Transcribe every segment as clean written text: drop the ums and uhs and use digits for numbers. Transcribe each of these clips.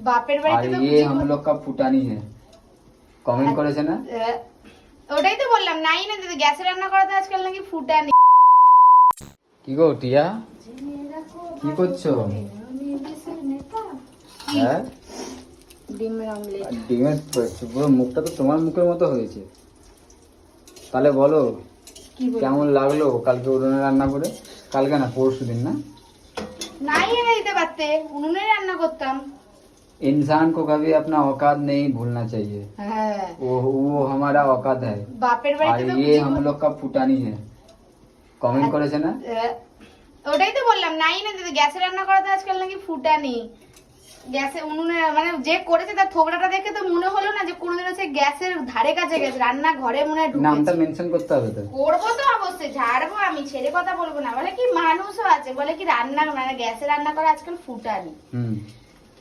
বাপের বাড়িতে তো ये हम लोग का फुटानी है কমেন্ট করেছে না? ওটাই তো বললাম, নাই না দিদি, গ্যাসে রান্না করাতে আজকাল নাকি ফুটানি। কি গো টিয়া, কি করছো? হ্যাঁ, ডিমের অমলেট। ডিমের পুরো মুখটা তো তোমার মুখের মতো হয়েছে। তাহলে বলো কি বলবো? কেমন লাগলো কালকে উনুনে রান্না করে? কালকে না, পরশু দিন না? নাই এনে দিতে পারতে, উনুনে রান্না করতাম। इंसान को कभी अपना औकात नहीं भूलना चाहिए। হ্যাঁ, वो हमारा औकात है বাপের और বাড়িতে তো ये हम लोग का फुटानी है কমেন্ট করেছে না? ওটাই তো বললাম, নাই না দিদি, গ্যাসে রান্না করাতে আজকাল নাকি ফুটানি। গ্যাসে উনুনে মানে যে করেছে তার থোবড়াটা দেখে তো মনে হলো না যে কোনোদিনও সে গ্যাসের ধারে কাছে গেছে, রান্না ঘরে মনে হয় নামটা ঢুকেছে। মেনশন করতে হবে তো। করবো তো অবশ্যই, ঝাড়বো আমি, ছেড়ে কথা বলবো না। বলে কি মানুষও আছে, বলে কি রান্না মানে গ্যাসে রান্না করা আজকাল ফুটানি।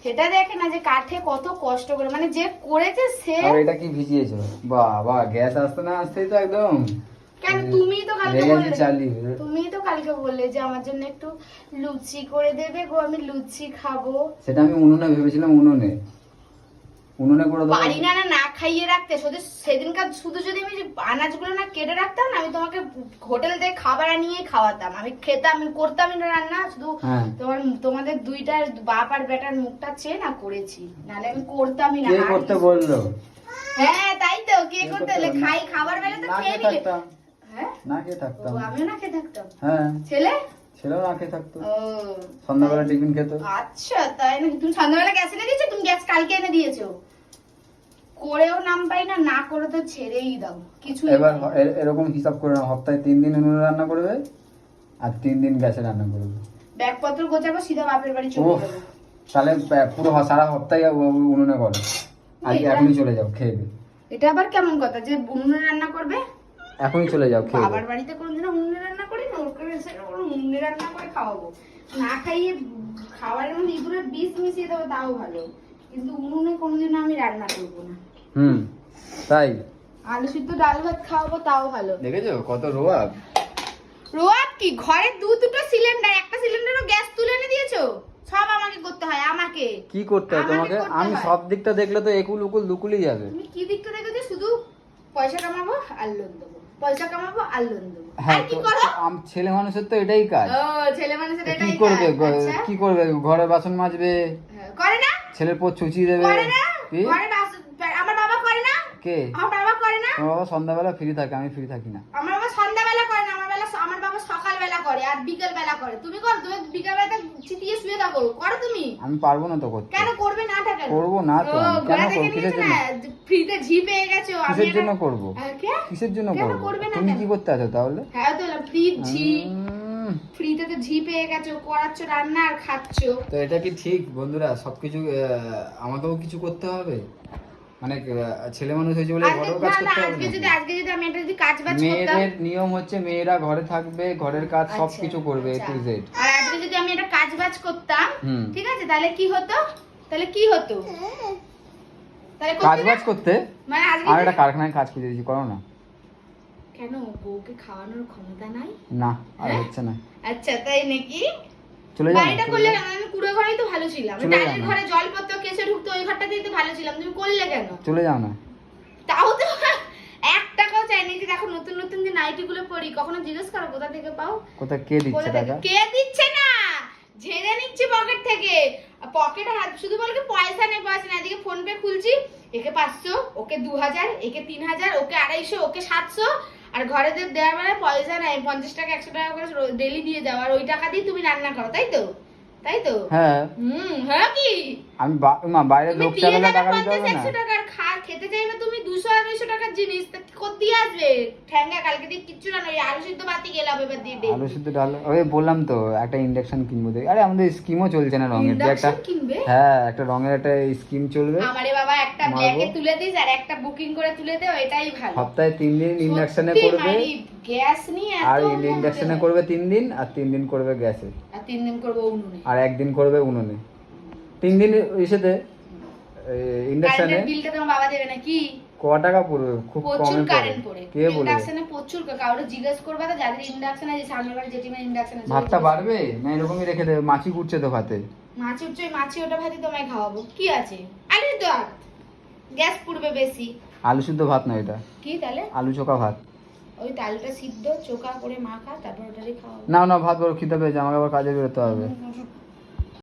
সেটা দেখে না যে কাঠে কত কষ্ট করে, মানে যে করেছে সে। আর এটা কি ভিজিয়েছো? বাবা, গ্যাস আসতে না আসতেই তো একদম কেন, তুমিই তো কালকে লেগেছে বললে, চালি। তুমিই তো কালকে বললে যে আমার জন্য একটু লুচি করে দেবে গো, আমি লুচি খাবো। সেটা আমি উনুনে ভেবেছিলাম, উনুনে করে দেবো। পারি না না খাইয়ে রাখতে। শুধু সেদিনকার শুধু যদি আমি আনাজগুলো না কেটে রাখতাম না, আমি তোমাকে হোটেল থেকে খাবার আনিয়ে খাওয়াতাম, আমি খেতাম, আমি করতামই না রান্না। শুধু তোমাদের দুইটার বাপ আর বেটার মুখটা চেয়ে না করেছি, নাহলে আমি করতামই না। কে করতে বললো? হ্যাঁ তাই তো, কে করতে হলে খাই, খাবার বেলা তো খেয়ে নিবে। হ্যাঁ, না খেয়ে থাকতাম। আমিও না খেয়ে থাকতাম। হ্যাঁ, ছেলেও না খেয়ে থাকতো। ও, সন্ধ্যাবেলা টিফিন খেতো। আচ্ছা তাই নাকি? তুমি সন্ধ্যাবেলা গ্যাস এনে দিয়েছো? তুমি গ্যাস কালকে এনে দিয়েছো, করেও নাম পাই না, না করে তো ছেড়েই দাও কিছু। এবার এরকম হিসাব করে নাও, সপ্তাহে 3 দিন উনুনে রান্না করবে আর 3 দিন গ্যাসে রান্না করবে। ব্যাগপত্র গোছাবো, সিধা বাপের বাড়ি চলে যাবো। তাহলে পুরো সারা সপ্তাহে উনুনে করো, আজকে এখনই চলে যাও খেয়ে দে। এটা আবার কেমন কথা যে উনুনে রান্না করবে? এখনই চলে যাও খেয়ে দে। বাবার বাড়িতে কোনদিনও উনুনে রান্না করি না, ওকে উনুনে রান্না করে খাওয়াবো। না খাইয়ে খাবারের মধ্যে ইঁদুরের বিষ মিশিয়ে দেবো তাও ভালো, কিন্তু উনুনে কোনোদিনও আমি রান্না করবো না। তাই আলু সিদ্ধ ডাল ভাত খাওয়াবো তাও ভালো। দেখেছো কত রোয়াব। রোয়াব কি, ঘরে দুটো সিলিন্ডার, একটা সিলিন্ডারও গ্যাস তুলে এনে দিয়েছো, সব আমাকে করতে হয়। আমাকে কি করতে হয় তোমাকে? আমি সব দিকটা দেখলে তো একুল উকুল দুকুলই যাবে। তুমি কি দিকটা দেখো? শুধু পয়সা কামাবো আর লোন দেবো, পয়সা কামাবো আর লোন দেবো। হ্যাঁ, আর কি করো? ছেলে মানুষের তো এটাই কাজ। ও, ছেলে মানুষের কি এটাই করবে? কাজ। আচ্ছা। কি করবে? ঘরে বাসন মাজবে, করে না? ছেলের পর চুচি দেবে। করে না? কি? ঘরে আমার বাবা করে না? কে? আমার বাবা করে না? তোমার বাবা সন্ধ্যাবেলা ফ্রি থাকে, আমি ফ্রি থাকি না। আমার বাবা সন্ধ্যাবেলা করে না, আমার বাবা সকালবেলা করে আর বিকেল বেলা করে। তুমি করো? তুমি বিকেল বেলাতে চিতিয়ে শুয়ে থাকো, করো তুমি? আমি পারবো না তো করতে। কেন করবে না? কেন করবো না তো? কেন করব? কিসের জন্য? ফ্রিতে ঝি পেয়ে গেছো। কিসের জন্য করব? কিসের জন্য কেন করব? করবে না? তুমি কি করতে আছো তাহলে? হ্যাঁ তো ফ্রি ঝি, ফ্রিতে তো ঝি পেয়ে গেছো, করাচ্ছ রান্না আর খাচ্ছো। তো এটা কি ঠিক বন্ধুরা? সবকিছু আমাকেও কিছু করতে হবে? মানে ছেলে মানুষ হয়েছে বলে বড় কাজ করতে হবে? আজকে যদি আমি এটা যদি কাজ বাজ করতাম, মেয়েদের নিয়ম হচ্ছে মেয়েরা ঘরে থাকবে, ঘরের কাজ সবকিছু করবে A to Z। আর আজকে যদি আমি এটা কাজ বাজ করতাম, ঠিক আছে, তাহলে কি হতো? তাহলে কাজ বাজ করতে মানে আজকে আমি একটা কারখানায় কাজ করে দিয়েছি, করো না। কেন, বউকে খাওয়ানোর ক্ষমতা নাই? না, আর হচ্ছে না। আচ্ছা তাই নাকি? চলে যাও। বাড়িটা করলে কেন? আমি পুরো ঘরেই তো ভালো ছিলাম। ডালের ঘরে জল পড়তো, কেসে ঢুকতো, ওই ঘরটাতেই তো ভালো ছিলাম। তুমি করলে কেন? চলে যাও না। তাও তো 1 টাকাও চাইনি। যে দেখো নতুন নতুন যে নাইটি গুলো পরি, কখনো জিজ্ঞেস করো কোথা থেকে পাও? কোথায় কে দিচ্ছে টাকা? কে দিচ্ছে না, ঝেড়ে নিচ্ছে পকেট থেকে। পকেটে হাত শুধু বলে কি পয়সা নেই, এদিকে ফোন পে খুলছি, একে 500, ওকে 2000, একে 3000, ওকে 250, ওকে 700। আর ঘরে যে দেওয়ার বেলায় পয়সা নাই, 50 টাকা 100 টাকা করে ডেলি দিয়ে যাও, আর ওই টাকা দিয়ে তুমি রান্না করো, তাই তো? হ্যাঁ। হ্যাঁ কি আমি বাইরে লোক চালালে টাকা দিতে হবে না? 100 টাকার খেতে চাইবে তুমি 200 আর 200 টাকার জিনিস, তা করতে আসবে ঠ্যাঙ্গা। কালকে দিয়ে কিচ্ছু না, ওই আলু সিদ্ধ বাতি গেলাম এবার দিয়ে আলু সিদ্ধ ডাল। ওই বললাম তো একটা ইন্ডাকশন কিনবো। আরে আমাদের স্কিমও চলছে না রঙের, যে একটা হ্যাঁ একটা রঙের একটা স্কিম চলবে। আমারে বাবা একটা ব্ল্যাকে তুলে দিস আর একটা বুকিং করে তুলে দে, এটাই ভালো। সপ্তাহে 3 দিন ইন্ডাকশনে করবে, গ্যাস নিয়ে আর ইন্ডাকশনে করবে 3 দিন, আর 3 দিন করবে গ্যাসে, আর 3 দিন করব উনুনে, আর 1 দিন করবে উনুনে। 3 দিন ইসেতে ইন্ডাকশনে কারেন্টের বিলটা তোমার বাবা দেবে নাকি? ক টাকা পড়বে? খুব প্রচুর কমে কারেন্ট পড়ে। পড়ে কে বলে? ইন্ডাকশনে প্রচুর কাউরে জিজ্ঞেস করবে তো যাদের ইন্ডাকশন আছে, সামনের বাড়ি জেঠিমার ইন্ডাকশন আছে। ভাতটা বাড়বে না এরকমই রেখে দেবে? মাছি উঠছে তো ভাতে। মাছি উঠছে, ওই মাছি ওটা ভাতি তোমায় খাওয়াবো, কি আছে? আলুর তো গ্যাস পুড়বে বেশি। আলু শুদ্ধ ভাত না এটা, কি তাহলে? আলু চোখা ভাত। ওই তালটা সিদ্ধ চোখা করে মাখা, তারপর ওটারই খাওয়াবো। না না, ভাত বড় খিদে পেয়েছে, আমাকে আবার কাজে বেরোতে হবে।